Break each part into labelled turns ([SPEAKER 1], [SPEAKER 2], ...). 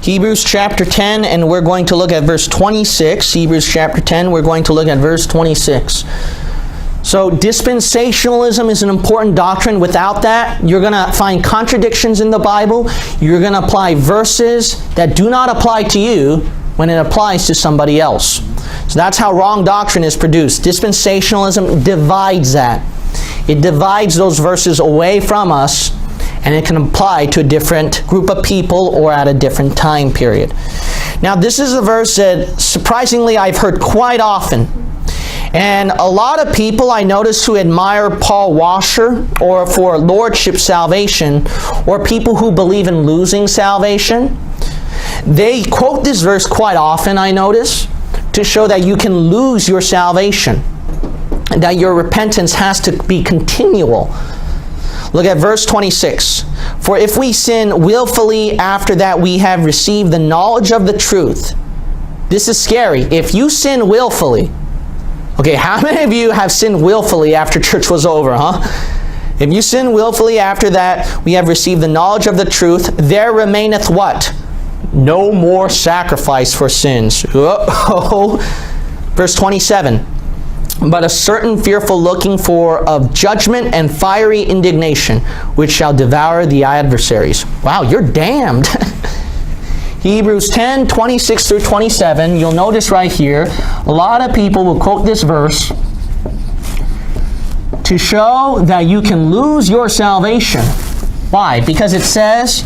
[SPEAKER 1] Hebrews chapter 10, and we're going to look at verse 26. Hebrews chapter 10, we're going to look at verse 26. So dispensationalism is an important doctrine. Without that, you're going to find contradictions in the Bible. You're going to apply verses that do not apply to you when it applies to somebody else. So that's how wrong doctrine is produced. Dispensationalism divides that. It divides those verses away from us, and it can apply to a different group of people or at a different time period. Now, this is a verse that surprisingly I've heard quite often. And a lot of people I notice who admire Paul Washer or for lordship salvation, or people who believe in losing salvation, they quote this verse quite often, I notice, to show that you can lose your salvation, and that your repentance has to be continual. Look at verse 26. For if we sin willfully after that we have received the knowledge of the truth. This is scary. If you sin willfully, okay, how many of you have sinned willfully after church was over, huh? If you sin willfully after that we have received the knowledge of the truth, there remaineth what? No more sacrifice for sins. Uh-oh. Verse 27. But a certain fearful looking for of judgment and fiery indignation, which shall devour the adversaries. Wow, you're damned. Hebrews 10, 26 through 27. You'll notice right here, a lot of people will quote this verse to show that you can lose your salvation. Why? Because it says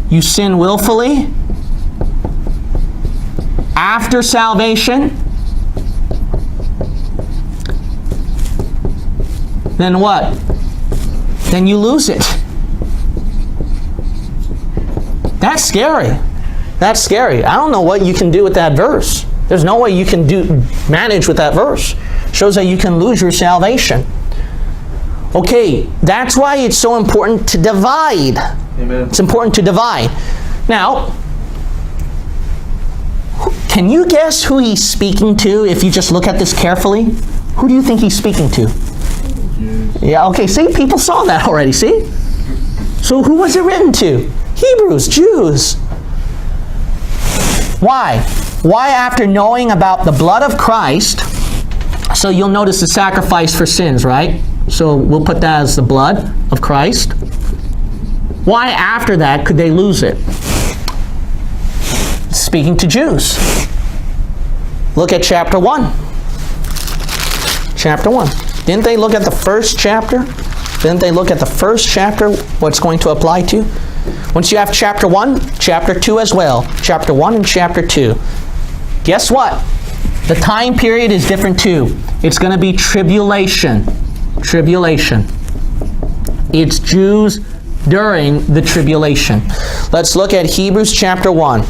[SPEAKER 1] you sin willfully after salvation. Then what? Then you lose it. That's scary. That's scary. I don't know what you can do with that verse. There's no way you can manage with that verse. Shows that you can lose your salvation. Okay, that's why it's so important to divide. Amen. It's important to divide. Now, can you guess who he's speaking to if you just look at this carefully? Who do you think he's speaking to? Yeah, okay, see, people saw that already, see? So who was it written to? Hebrews, Jews. Why? Why after knowing about the blood of Christ, so you'll notice the sacrifice for sins, right? So we'll put that as the blood of Christ. Why after that could they lose it? Speaking to Jews. Look at chapter 1. Chapter 1. Didn't they look at the first chapter? Didn't they look at the first chapter, what's going to apply to? Once you have chapter 1, chapter 2 as well. Chapter 1 and chapter 2. Guess what? The time period is different too. It's going to be tribulation. Tribulation. It's Jews during the tribulation. Let's look at Hebrews chapter 1.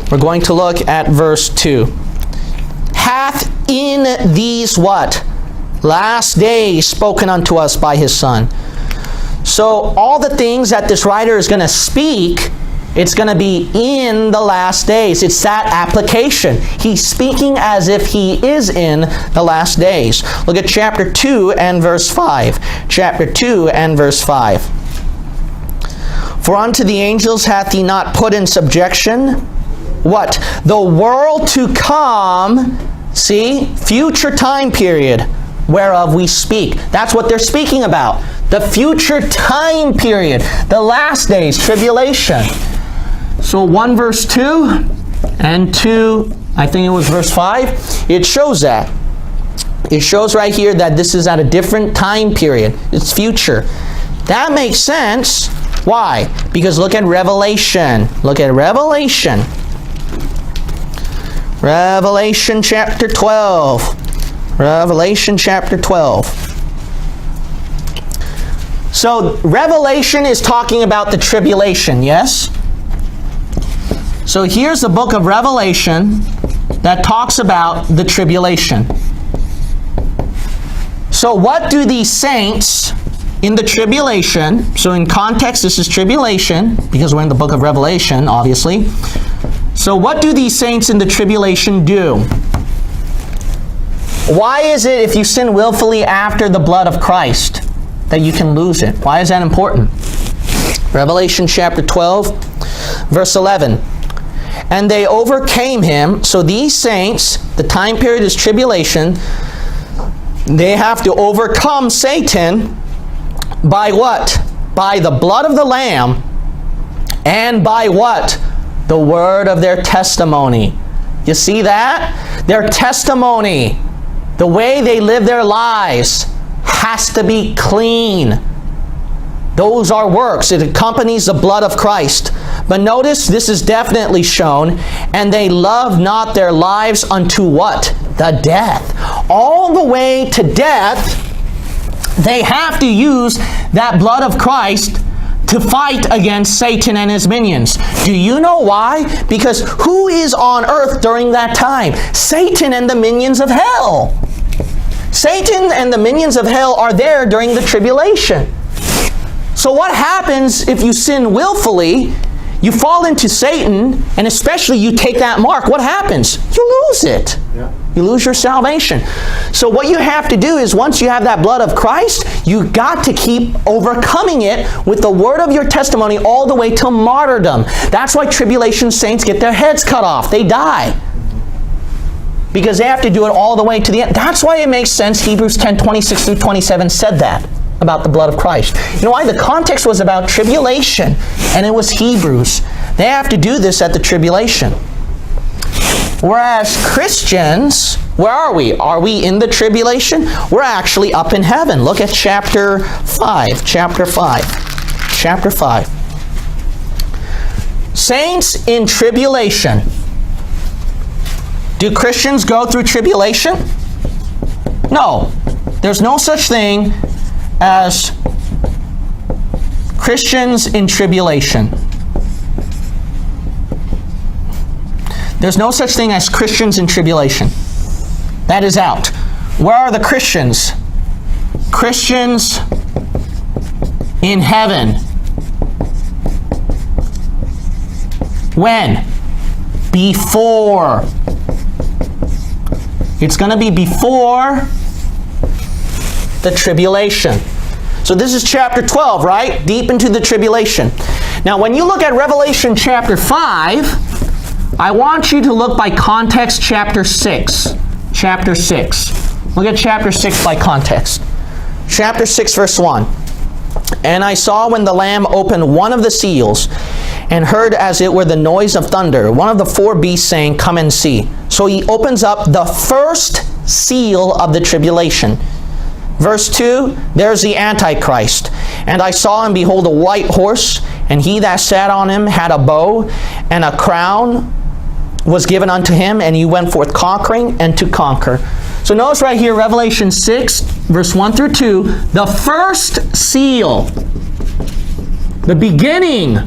[SPEAKER 1] We're going to look at verse 2. Hath in these what? Last days spoken unto us by his Son. So all the things that this writer is going to speak, it's going to be in the last days. It's that application. He's speaking as if he is in the last days. Look at chapter 2 and verse 5. Chapter 2 and verse 5. For unto the angels hath he not put in subjection, what? The world to come. See? Future time period. Whereof we speak. That's what they're speaking about. The future time period. The last days, tribulation. So 1 verse 2 and 2, I think it was verse 5. It shows that. It shows right here that this is at a different time period. It's future. That makes sense. Why? Because look at Revelation. Look at Revelation. Revelation chapter 12. Revelation chapter 12. So Revelation is talking about the tribulation, yes? So here's the book of Revelation that talks about the tribulation. So what do these saints in the tribulation, so in context this is tribulation, because we're in the book of Revelation, obviously. So what do these saints in the tribulation do? Why is it if you sin willfully after the blood of Christ that you can lose it? Why is that important? Revelation chapter 12, Verse 11. And they overcame him. So these saints, the time period is tribulation. They have to overcome Satan by what? By the blood of the Lamb, and by what? The word of their testimony. You see that? Their testimony, the way they live their lives, has to be clean. Those are works. It accompanies the blood of Christ. But notice this is definitely shown. And they love not their lives unto what? The death. All the way to death, they have to use that blood of Christ to fight against Satan and his minions. Do you know why? Because who is on earth during that time? Satan and the minions of hell. Satan and the minions of hell are there during the tribulation. So what happens if you sin willfully, you fall into Satan, and especially you take that mark? What happens? You lose it. Yeah. You lose your salvation. So what you have to do is, once you have that blood of Christ, you got to keep overcoming it with the word of your testimony all the way to martyrdom. That's why tribulation saints get their heads cut off. They die. Because they have to do it all the way to the end. That's why it makes sense Hebrews 10:26 through 27 said that about the blood of Christ. You know why? The context was about tribulation, and it was Hebrews. They have to do this at the tribulation. Whereas Christians, where are we? Are we in the tribulation? We're actually up in heaven. Look at chapter 5. Chapter 5. Chapter 5. Saints in tribulation. Do Christians go through tribulation? No. There's no such thing as Christians in tribulation. There's no such thing as Christians in tribulation. That is out. Where are the Christians? Christians in heaven. When? Before. It's going to be before the tribulation. So this is chapter 12, right? Deep into the tribulation. Now when you look at Revelation chapter 5, I want you to look by context chapter 6. Chapter 6. Look at chapter 6 by context. Chapter 6 verse 1. And I saw when the Lamb opened one of the seals, and heard as it were the noise of thunder, one of the four beasts saying, Come and see. So he opens up the first seal of the tribulation. Verse 2, there's the Antichrist. And I saw and behold a white horse, and he that sat on him had a bow, and a crown was given unto him, and he went forth conquering and to conquer. So notice right here, Revelation 6, verse 1 through 2, the first seal, the beginning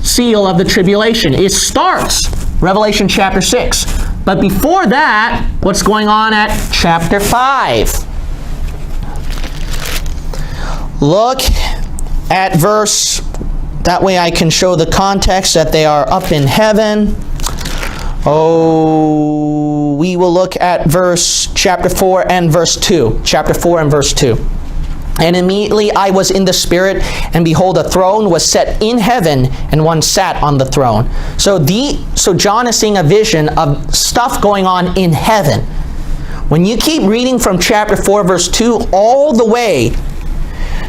[SPEAKER 1] seal of the tribulation. It starts Revelation chapter 6. But before that, what's going on at chapter 5? Look at verse, that way I can show the context that they are up in heaven. Oh, we will look at verse chapter 4 and verse 2. Chapter 4 and verse 2. And immediately I was in the Spirit, and behold, a throne was set in heaven, and one sat on the throne. So John is seeing a vision of stuff going on in heaven. When you keep reading from chapter 4, verse 2, all the way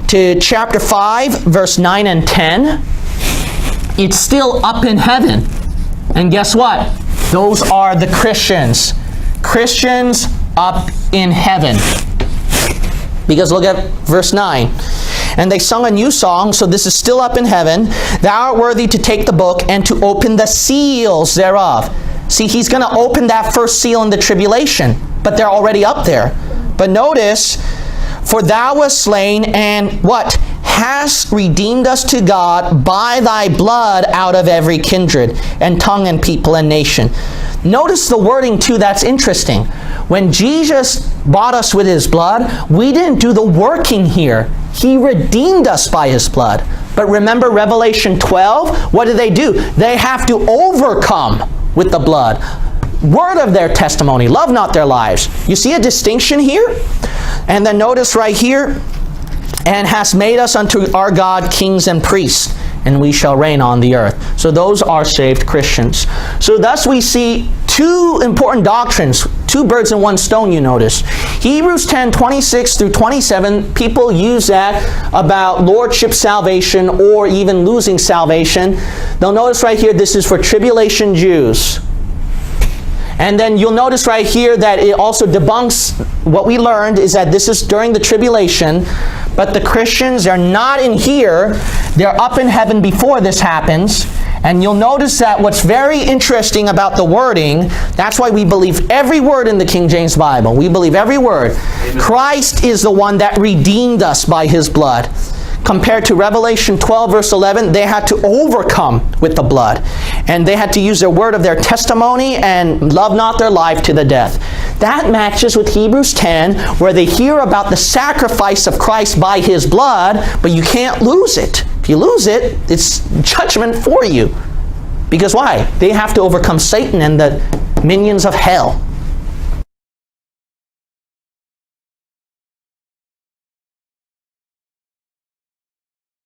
[SPEAKER 1] to chapter 5, verse 9 and 10, it's still up in heaven. And guess what? Those are the Christians. Christians up in heaven. Because look at verse 9. And they sung a new song, so this is still up in heaven. Thou art worthy to take the book and to open the seals thereof. See, he's going to open that first seal in the tribulation, but they're already up there. But notice, for thou wast slain, and what? Hast redeemed us to God by thy blood out of every kindred, and tongue, and people, and nation. Notice the wording too, that's interesting. When Jesus bought us with his blood, we didn't do the working here. He redeemed us by his blood. But remember Revelation 12? What do? They have to overcome with the blood. Word of their testimony, love not their lives. You see a distinction here? And then notice right here, and hast made us unto our God kings and priests, and we shall reign on the earth. So those are saved Christians. So thus we see two important doctrines, two birds in one stone, you notice. Hebrews 10, 26 through 27, people use that about lordship salvation or even losing salvation. They'll notice right here, this is for tribulation Jews. And then you'll notice right here that it also debunks what we learned is that this is during the tribulation, but the Christians are not in here. They're up in heaven before this happens. And you'll notice that what's very interesting about the wording, that's why we believe every word in the King James Bible. We believe every word. Amen. Christ is the one that redeemed us by His blood. Compared to Revelation 12, verse 11, they had to overcome with the blood. And they had to use their word of their testimony and love not their life to the death. That matches with Hebrews 10, where they hear about the sacrifice of Christ by His blood, but you can't lose it. If you lose it, it's judgment for you. Because why? They have to overcome Satan and the minions of hell.